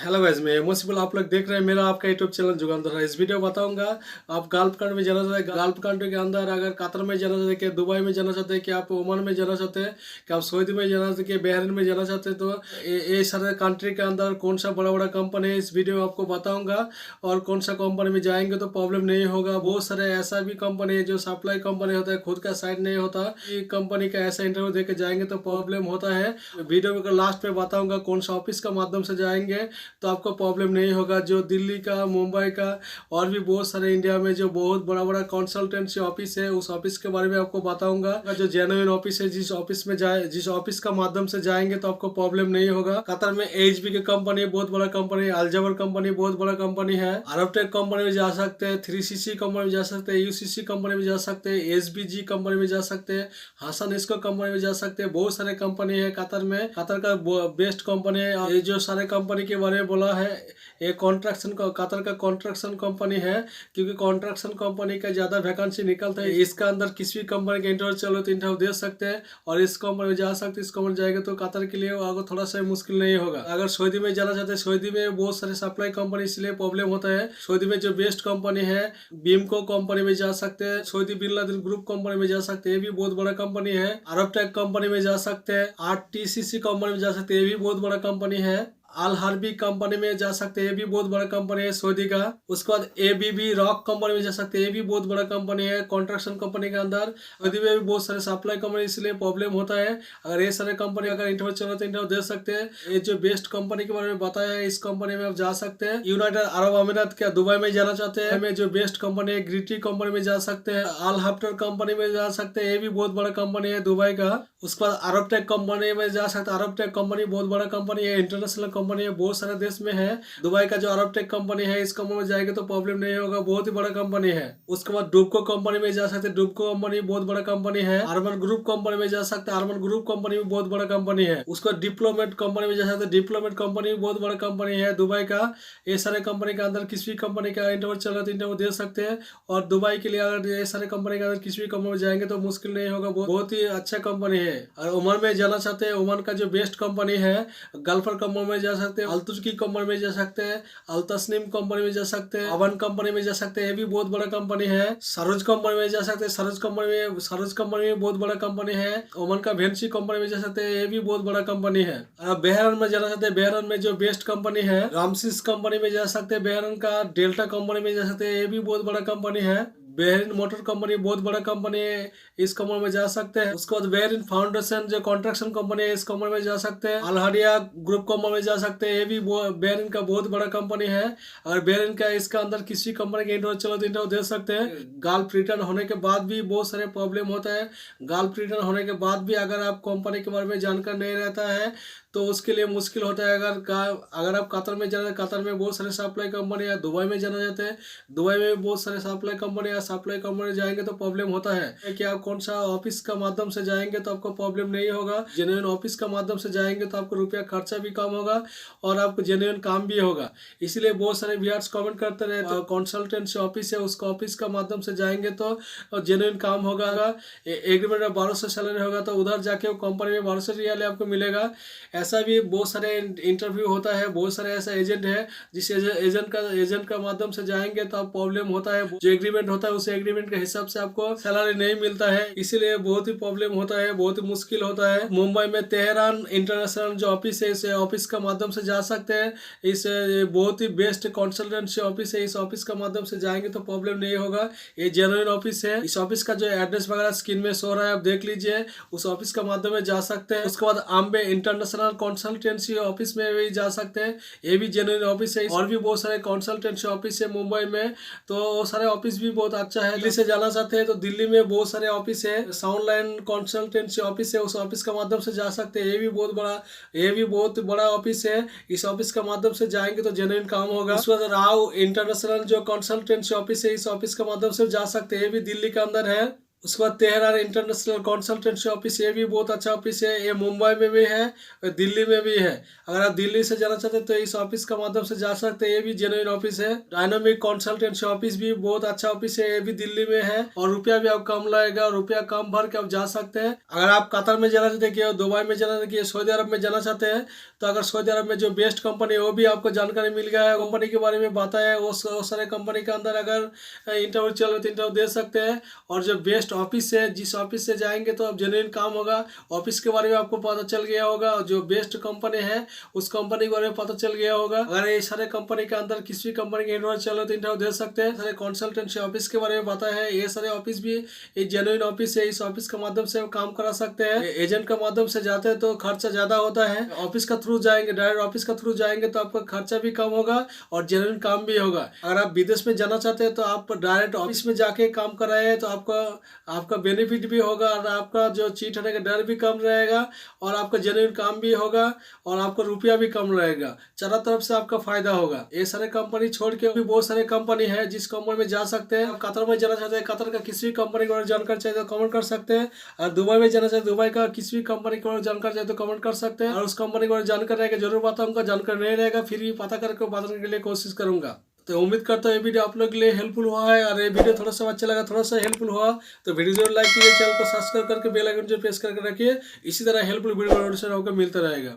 Hello guys, मैं मोसिबल। आप लोग देख रहे हैं मेरा आपका यूट्यूब चैनल जुगानदार है। इस वीडियो बताऊंगा आप गल्फ कंट्री में जाना चाहते हैं, गल्फ कंट्री के अंदर अगर कतर में जाना चाहते हैं, कि दुबई में जाना चाहते हैं, कि आप ओमान में जाना चाहते हैं, कि आप सऊदी में जाना चाहते हैं, कि बहरीन में जाना चाहते हैं, तो ये सारे कंट्री के अंदर कौन सा बड़ा बड़ा कंपनी है, इस वीडियो में आपको बताऊंगा। और कौन सा कंपनी में जाएंगे तो प्रॉब्लम नहीं होगा। बहुत सारे ऐसा भी कंपनी है जो सप्लाई कंपनी होता है, खुद का साइट नहीं होता, ये कंपनी का ऐसा इंटरव्यू देके जाएंगे तो प्रॉब्लम होता है। वीडियो में लास्ट में बताऊंगा कौन सा ऑफिस का माध्यम से जाएंगे तो आपको प्रॉब्लम नहीं होगा। जो दिल्ली का, मुंबई का और भी बहुत सारे इंडिया में जो बहुत बड़ा बड़ा कंसल्टेंसी ऑफिस है, उस ऑफिस के बारे में आपको बताऊंगा। जो जेन्युइन ऑफिस है, जिस ऑफिस का माध्यम से जाएंगे तो आपको प्रॉब्लम नहीं होगा। कतर में एचबी की कंपनी बहुत बड़ा कंपनी, अलजबर कंपनी बहुत बड़ा कंपनी है, अरबटेक कंपनी में जा सकते हैं, 3CC कंपनी में जा सकते हैं, यूसीसी कंपनी में जा सकते हैं, एसबीजी कंपनी में जा सकते हैं, हसन इसको कंपनी में जा सकते हैं। बहुत सारे कंपनी है कतर में। कतर का बेस्ट कंपनी है। ये जो सारे कंपनी के बारे में बोला है, ये कॉन्ट्रैक्शन का, कतर का कॉन्ट्रैक्शन कंपनी है, क्योंकि कॉन्ट्रैक्शन कंपनी का ज़्यादा वैकेंसी निकलता है। इसका अंदर किसी भी कंपनी का इंटरव्यू चलो तो इंटरव्यू दे सकते हैं और इस कंपनी में जा सकते हैं। इस कंपनी में जाएंगे तो कतर के लिए आगे थोड़ा सा मुश्किल नहीं होगा। अगर सऊदी में जाना चाहते हैं, सऊदी में बहुत सारे सप्लाई कंपनी, इसलिए प्रॉब्लम होता है। सऊदी में जो बेस्ट कंपनी है, बीमको कंपनी में जा सकते हैं, Saudi bin Laden group company में जा सकते हैं, ये भी बहुत बड़ा कंपनी है। अरब टेक कंपनी में जा सकते हैं, आरटीसीसी कंपनी में जा सकते हैं, ये भी बहुत बड़ा कंपनी है। अल हरबी कंपनी में जा सकते हैं, ये भी बहुत बड़ा कंपनी है सऊदी का। उसके बाद एबीबी रॉक कंपनी में जा सकते हैं, ये भी बहुत बड़ा कंपनी है कंस्ट्रक्शन कंपनी के अंदर। सऊदी में भी बहुत सारे सप्लाई कंपनी, इसलिए प्रॉब्लम होता है। अगर ये सारे कंपनी अगर इंटरव्यू चलो तो इंटरव्यू दे सकते हैं। ये जो बेस्ट कंपनी के बारे में बताया है, इस कंपनी में आप जा सकते हैं। यूनाइटेड अरब अमीरात क्या दुबई में जाना चाहते हैं, हमें जो बेस्ट कंपनी है ग्रीटी कंपनी में जा सकते हैं, अल हफ्टर कंपनी में जा सकते हैं, ये भी बहुत बड़ा कंपनी है दुबई का। उसके बाद अरब टेक कंपनी में जा सकते हैं। अरब टेक कंपनी बहुत बड़ा कंपनी है, इंटरनेशनल कंपनी है, बहुत सारे देश में है। दुबई का जो अरब टेक कंपनी है, इस कंपनी में जाएंगे तो प्रॉब्लम नहीं होगा, बहुत ही बड़ा कंपनी है। उसके बाद डुबको कंपनी में जा सकते हैं, डुबको कंपनी बहुत बड़ा कंपनी है। अर्बन ग्रुप कंपनी में जा सकते हैं, अर्बन ग्रुप कंपनी भी बहुत बड़ा कंपनी है। उसको डिप्लोमेट कंपनी में जा सकते हैं, डिप्लोमेट कंपनी भी बहुत बड़ा कंपनी है दुबई का। ये सारे कंपनी के अंदर किसी भी कंपनी का इंटरव्यू चल रहा है तो इंटरव्यू दे सकते हैं। और दुबई के लिए अगर ये सारे कंपनी के अंदर किसी भी कंपनी में जाएंगे तो मुश्किल नहीं होगा, बहुत ही अच्छा कंपनी है। और ओमान में जाना चाहते हैं, ओमान का जो बेस्ट कंपनी है, गल्फर कंपनी में जा सकते हैं, अल्तुज की कंपनी में जा सकते हैं, अल तस्नीम कंपनी में जा सकते हैं, अवन कंपनी में जा सकते हैं, ये भी बहुत बड़ा कंपनी है। सरोज कंपनी में जा सकते हैं, सरोज कंपनी में बहुत बड़ा कंपनी है। ओमान का भेंसी कंपनी में जा सकते हैं, ये भी बहुत बड़ा कंपनी है। बहरन में जाना चाहते हैं, बहरन में जो बेस्ट कंपनी है, रामसिस कंपनी में जा सकते हैं, बहरन का डेल्टा कंपनी में जा सकते हैं, ये भी बहुत बड़ा कंपनी है। बहरीन मोटर कंपनी बहुत बड़ा कंपनी है, इस कंपनी में जा सकते हैं। उसके बाद बहरीन फाउंडेशन जो कंस्ट्रक्शन कंपनी है, इस कंपनी में जा सकते हैं। अल हडिया ग्रुप कंपनी में जा सकते हैं, ये भी बहरीन का बहुत बड़ा कंपनी है। अगर बहरीन का इसका अंदर किसी कंपनी के इंटरव्यू चलो तो इंटरव्यू दे सकते हैं। गल्फ रिटर्न होने के बाद भी बहुत सारे प्रॉब्लम होता है। गल्फ रिटर्न होने के बाद भी अगर आप कंपनी के बारे में जानकारी नहीं रहता है तो उसके लिए मुश्किल होता है। अगर आप कतर में जाना, कतर में बहुत सारे सप्लाई कंपनी है। दुबई में जाना चाहते हैं, दुबई में बहुत सारे सप्लाई कंपनी है, सप्लाई कंपनी जाएंगे तो प्रॉब्लम होता है कि आप कौन सा ऑफिस का माध्यम से जाएंगे तो आपको प्रॉब्लम नहीं होगा। जेन्युइन ऑफिस का माध्यम से जाएंगे तो आपको रुपया खर्चा भी कम होगा और आपको जेन्युइन काम भी होगा। इसीलिए बहुत सारे व्यूअर्स कमेंट करते रहे, तो कंसल्टेंसी ऑफिस है, उसका ऑफिस का माध्यम से जाएंगे तो जेन्युइन काम होगा। एग्रीमेंट में 1200 सैलरी होगा तो उधर जाके वो कंपनी में 1200 रियाल आपको मिलेगा। ऐसा भी बहुत सारे इंटरव्यू होता है, बहुत सारे ऐसा एजेंट है जिस एजेंट का माध्यम से जाएंगे तो आप प्रॉब्लम होता है। जो एग्रीमेंट होता है उस एग्रीमेंट के हिसाब से आपको सैलरी नहीं मिलता है, इसीलिए बहुत ही प्रॉब्लम होता है, बहुत ही मुश्किल होता है। मुंबई में तेहरान इंटरनेशनल जो ऑफिस है, इस ऑफिस का माध्यम से जा सकते हैं। इस बहुत ही बेस्ट कंसल्टेंसी ऑफिस है, इस ऑफिस का माध्यम से जाएंगे तो प्रॉब्लम नहीं होगा। ये जेन्युइन ऑफिस है। इस ऑफिस का जो एड्रेस वगैरह स्क्रीन में शो रहा है, आप देख लीजिए, उस ऑफिस का माध्यम में जा सकते हैं। उसके बाद आम्बे इंटरनेशनल कंसल्टेंसी ऑफिस में भी जा सकते हैं, ये भी जेन्युइन ऑफिस है। और भी बहुत सारे कंसल्टेंसी ऑफिस है मुंबई में, तो वो सारे ऑफिस भी बहुत अच्छा है। दिल्ली से जाना चाहते हैं तो दिल्ली में बहुत सारे ऑफिस है, साउंड लाइन कंसल्टेंसी ऑफिस है, उस ऑफिस का माध्यम से जा सकते हैं, ये भी बहुत बड़ा ऑफिस है। इस ऑफिस का माध्यम से जाएंगे तो जेन्युइन काम होगा। उसके बाद राव इंटरनेशनल जो कंसल्टेंसी ऑफिस है, इस ऑफिस का माध्यम से जा सकते हैं, ये भी दिल्ली के अंदर है। उसके बाद तेहरान इंटरनेशनल कंसल्टेंसी ऑफिस, ये भी बहुत अच्छा ऑफिस है। ये मुंबई में भी है और दिल्ली में भी है। अगर आप दिल्ली से जाना चाहते हैं तो इस ऑफिस का माध्यम से जा सकते हैं। ये भी जेन्युइन ऑफिस है। डायनामिक कंसल्टेंसी ऑफिस भी बहुत अच्छा ऑफिस है, ये भी दिल्ली में है और रुपया भी आप कम लगेगा। रुपया कम भर के आप जा सकते हैं। अगर आप कतर में जाना चाहते हैं, दुबई में जाना चाहते हैं, सऊदी अरब में जाना चाहते हैं, तो अगर सऊदी अरब में जो बेस्ट कंपनी है वो भी आपको जानकारी मिल गया है, कंपनी के बारे में बताया है। वो सारे कंपनी के अंदर अगर इंटरव्यू चल रहे तो इंटरव्यू दे सकते हैं। और जो बेस्ट ऑफिस है, जिस ऑफिस से जाएंगे तो अब जेन्युइन काम होगा। ऑफिस के बारे में आपको पता चल गया होगा, जो बेस्ट कंपनी है उस कंपनी के बारे में पता चल गया होगा। अगर ये सारे कंपनी के अंदर किसी भी कंपनी के इंटरव्यू चल रहे तो इंटरव्यू दे सकते हैं। सारे कंसल्टेंसी ऑफिस के बारे में बताया है। ये सारे ऑफिस भी एक जेन्युइन ऑफिस है। इस ऑफिस के माध्यम से काम करा सकते हैं। एजेंट के माध्यम से जाते हैं तो खर्चा ज्यादा होता है। ऑफिस का थ्रू जाएंगे, डायरेक्ट ऑफिस का थ्रू जाएंगे तो आपका खर्चा भी कम होगा और जेन्युइन काम भी होगा। अगर आप विदेश में जाना चाहते हैं तो आप डायरेक्ट ऑफिस में जाके काम कराए तो आपका बेनिफिट भी होगा और आपका जो चीट होने का डर भी कम रहेगा और आपका जेन्युइन काम भी होगा और आपका रुपया भी कम रहेगा। चारों तरफ से आपका फायदा होगा। ये सारे कंपनी छोड़ के भी बहुत सारे कंपनी है जिस कंपनी में जा सकते हैं। कतर में जाना चाहते हैं, कतर का किसी भी कंपनी के बारे में जानकारी चाहिए तो कमेंट कर सकते हैं। और दुबई में जाना चाहते हैं, दुबई का किसी भी कंपनी के बारे में जानकारी चाहिए तो कमेंट कर सकते हैं। और उस कंपनी के बारे में जानकारी रहेगा जरूर बताऊंगा, जानकारी नहीं रहेगा फिर भी पता करके बताने के लिए कोशिश करूंगा। तो उम्मीद करता हूँ ये वीडियो आप लोग के लिए हेल्पफुल हुआ है। और ये वीडियो थोड़ा सा अच्छा लगा, थोड़ा सा हेल्पफुल हुआ तो वीडियो जरूर लाइक कीजिए, चैनल को सब्सक्राइब करके बेल आइकन जो प्रेस करके रखिए। इसी तरह हेल्पफुल वीडियो नोटिफिकेशन आपको मिलता रहेगा।